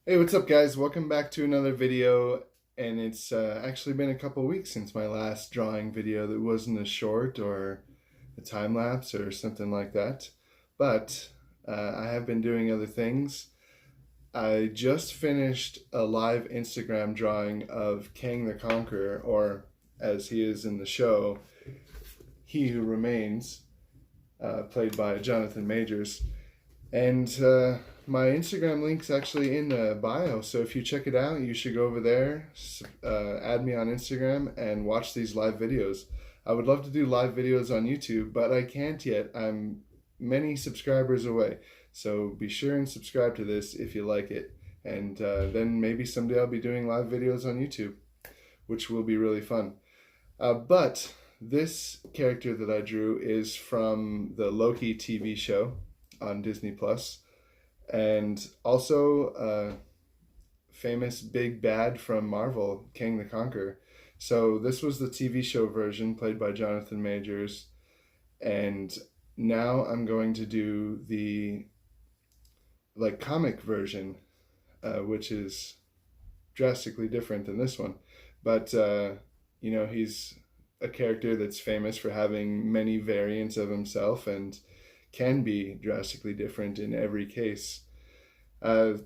Hey, what's up guys? Welcome back to another video, and it's actually been a couple weeks since my last drawing video that wasn't a short or a time lapse or something like that. But I have been doing other things. I just finished a live Instagram drawing of Kang the Conqueror, or as he is in the show, He Who Remains, played by Jonathan Majors. And my Instagram link's actually in the bio, so if you check it out, you should go over there, add me on Instagram, and watch these live videos. I would love to do live videos on YouTube, but I can't yet. I'm many subscribers away, so be sure and subscribe to this if you like it. And then maybe someday I'll be doing live videos on YouTube, which will be really fun. But this character that I drew is from the Loki TV show on Disney Plus, and also famous big bad from Marvel, Kang the Conqueror. So this was the TV show version played by Jonathan Majors, and now I'm going to do the comic version, which is drastically different than this one. But he's a character that's famous for having many variants of himself and can be drastically different in every case. But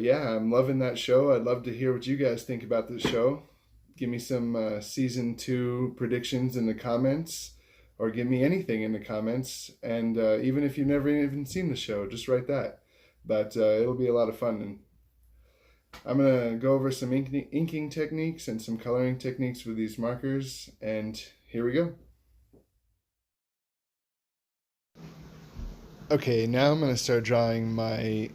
yeah, I'm loving that show. I'd love to hear what you guys think about this show. Give me some season 2 predictions in the comments, or give me anything in the comments. And even if you've never even seen the show, just write that. But it'll be a lot of fun. And I'm going to go over some inking techniques and some coloring techniques with these markers. And here we go. Okay, now I'm going to start drawing my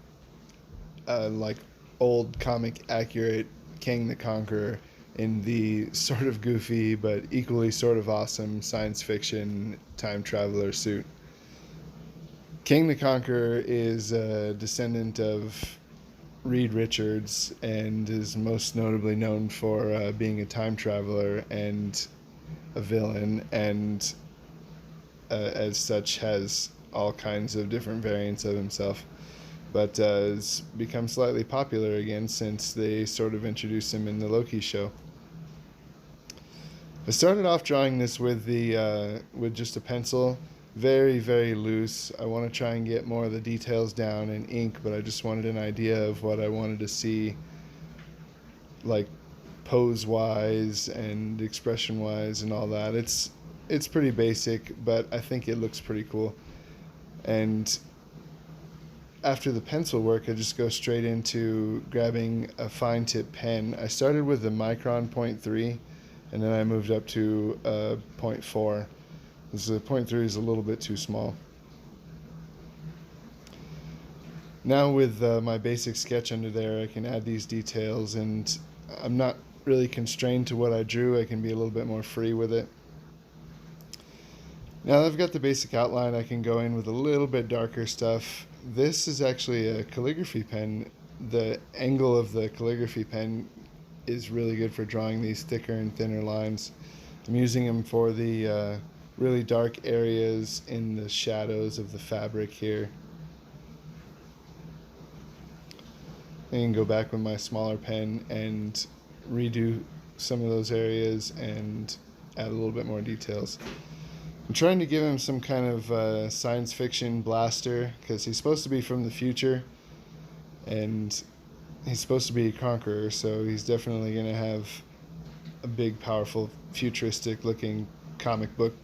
old comic accurate Kang the Conqueror in the sort of goofy but equally sort of awesome science fiction time traveler suit. Kang the Conqueror is a descendant of Reed Richards and is most notably known for being a time traveler and a villain, and as such has all kinds of different variants of himself, but has become slightly popular again since they sort of introduced him in the Loki show. I started off drawing this with just a pencil, very, very loose. I want to try and get more of the details down in ink, but I just wanted an idea of what I wanted to see, like pose-wise and expression-wise and all that. It's pretty basic, but I think it looks pretty cool. And after the pencil work, I just go straight into grabbing a fine tip pen. I started with the micron 0.3, and then I moved up to 0.4. This 0.3 is a little bit too small. Now with my basic sketch under there, I can add these details, and I'm not really constrained to what I drew. I can be a little bit more free with it. Now that I've got the basic outline, I can go in with a little bit darker stuff. This is actually a calligraphy pen. The angle of the calligraphy pen is really good for drawing these thicker and thinner lines. I'm using them for the really dark areas in the shadows of the fabric here. I can go back with my smaller pen and redo some of those areas and add a little bit more details. I'm trying to give him some kind of science fiction blaster, because he's supposed to be from the future and he's supposed to be a conqueror, so he's definitely going to have a big, powerful, futuristic looking comic book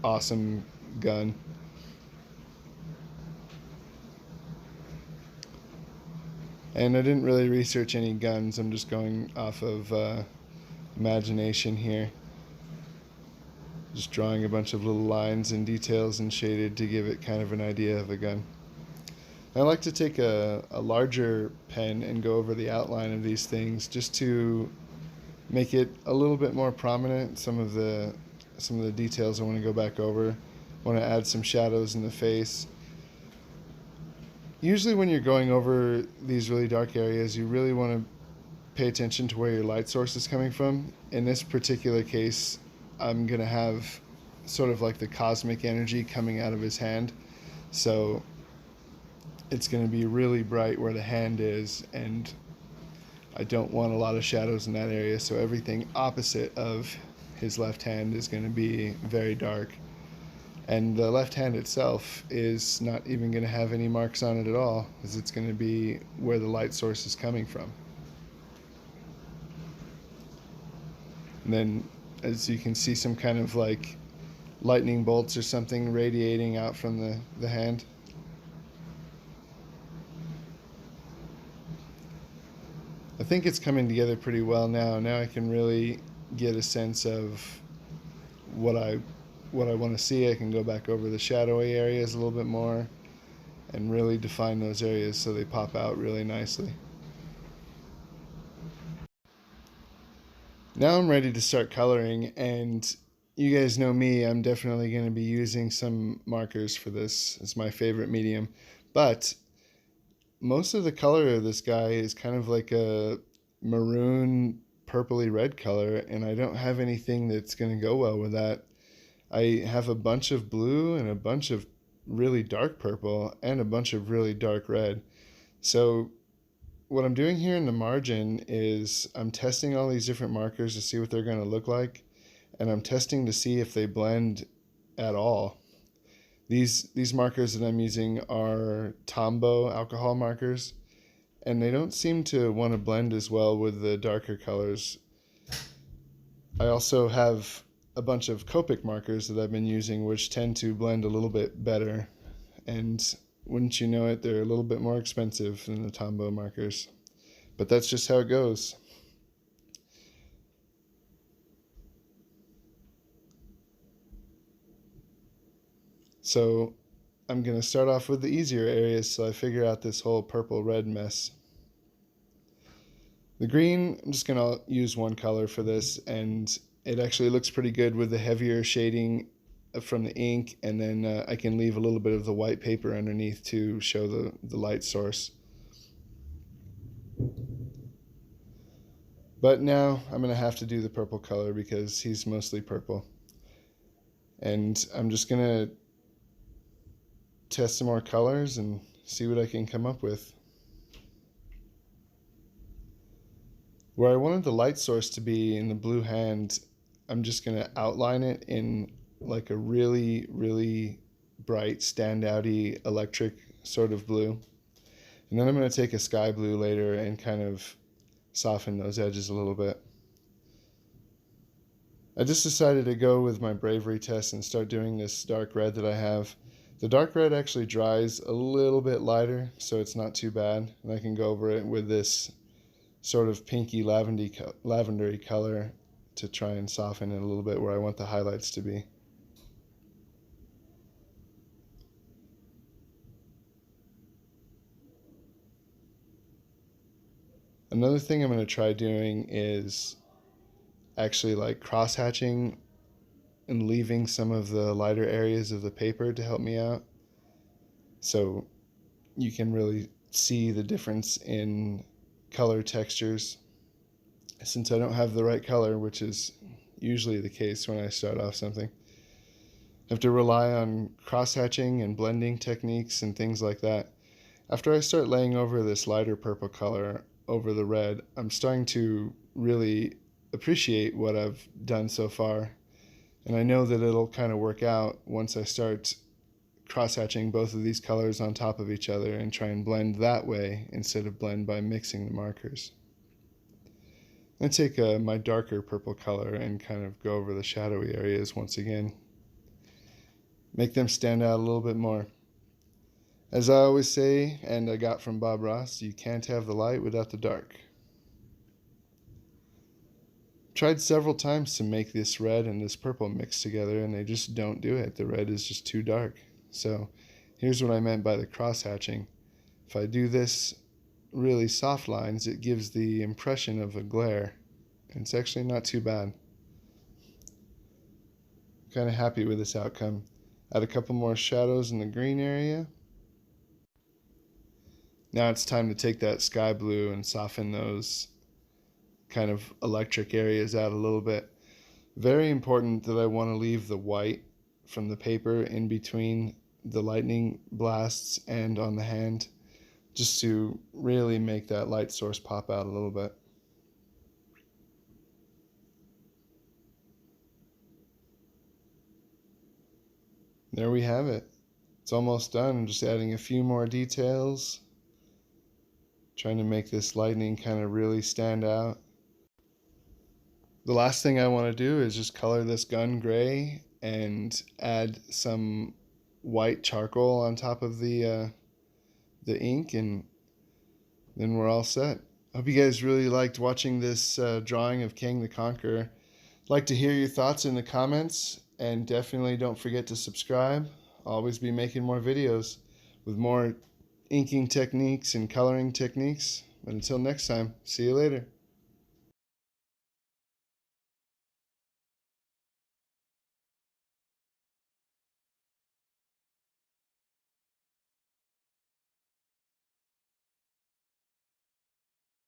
awesome gun. And I didn't really research any guns, I'm just going off of imagination here. Just drawing a bunch of little lines and details and shaded to give it kind of an idea of a gun. I like to take a larger pen and go over the outline of these things just to make it a little bit more prominent. Some of the details I want to go back over. I want to add some shadows in the face. Usually when you're going over these really dark areas, you really want to pay attention to where your light source is coming from. In this particular case, I'm going to have sort of like the cosmic energy coming out of his hand. So it's going to be really bright where the hand is, and I don't want a lot of shadows in that area, so everything opposite of his left hand is going to be very dark. And the left hand itself is not even going to have any marks on it at all, because it's going to be where the light source is coming from. And then, as you can see, some kind of like lightning bolts or something radiating out from the hand. I think it's coming together pretty well now. Now I can really get a sense of what I want to see. I can go back over the shadowy areas a little bit more and really define those areas so they pop out really nicely. Now I'm ready to start coloring, and you guys know me, I'm definitely going to be using some markers for this. It's my favorite medium, but most of the color of this guy is kind of like a maroon purpley red color, and I don't have anything that's going to go well with that. I have a bunch of blue and a bunch of really dark purple and a bunch of really dark red. So what I'm doing here in the margin is I'm testing all these different markers to see what they're going to look like, and I'm testing to see if they blend at all. These markers that I'm using are Tombow alcohol markers, and they don't seem to want to blend as well with the darker colors. I also have a bunch of copic markers that I've been using, which tend to blend a little bit better, and wouldn't you know it, they're a little bit more expensive than the Tombow markers, but that's just how it goes. So I'm going to start off with the easier areas so I figure out this whole purple-red mess. The green, I'm just going to use one color for this, and it actually looks pretty good with the heavier shading from the ink, and then I can leave a little bit of the white paper underneath to show the light source. But now I'm going to have to do the purple color because he's mostly purple. And I'm just going to test some more colors and see what I can come up with. Where I wanted the light source to be in the blue hand, I'm just going to outline it in like a really, really bright, standout-y electric sort of blue. And then I'm going to take a sky blue later and kind of soften those edges a little bit. I just decided to go with my bravery test and start doing this dark red that I have. The dark red actually dries a little bit lighter, so it's not too bad. And I can go over it with this sort of pinky lavendery color to try and soften it a little bit where I want the highlights to be. Another thing I'm going to try doing is actually like cross-hatching and leaving some of the lighter areas of the paper to help me out, so you can really see the difference in color textures. Since I don't have the right color, which is usually the case when I start off something, I have to rely on cross-hatching and blending techniques and things like that. After I start laying over this lighter purple color over the red, I'm starting to really appreciate what I've done so far. And I know that it'll kind of work out once I start cross-hatching both of these colors on top of each other and try and blend that way instead of blend by mixing the markers. I take my darker purple color and kind of go over the shadowy areas once again. Make them stand out a little bit more. As I always say, and I got from Bob Ross, you can't have the light without the dark. Tried several times to make this red and this purple mix together, and they just don't do it. The red is just too dark. So here's what I meant by the cross-hatching. If I do this really soft lines, it gives the impression of a glare, and it's actually not too bad. Kind of happy with this outcome. Add a couple more shadows in the green area. Now it's time to take that sky blue and soften those kind of electric areas out a little bit. Very important that I want to leave the white from the paper in between the lightning blasts and on the hand. just to really make that light source pop out a little bit. There we have it. It's almost done. I'm just adding a few more details, trying to make this lightning kind of really stand out. The last thing I want to do is just color this gun gray and add some white charcoal on top of the ink, and then we're all set. I hope you guys really liked watching this drawing of Kang the Conqueror. I'd like to hear your thoughts in the comments, and definitely don't forget to subscribe. I'll always be making more videos with more inking techniques and coloring techniques. But until next time, see you later.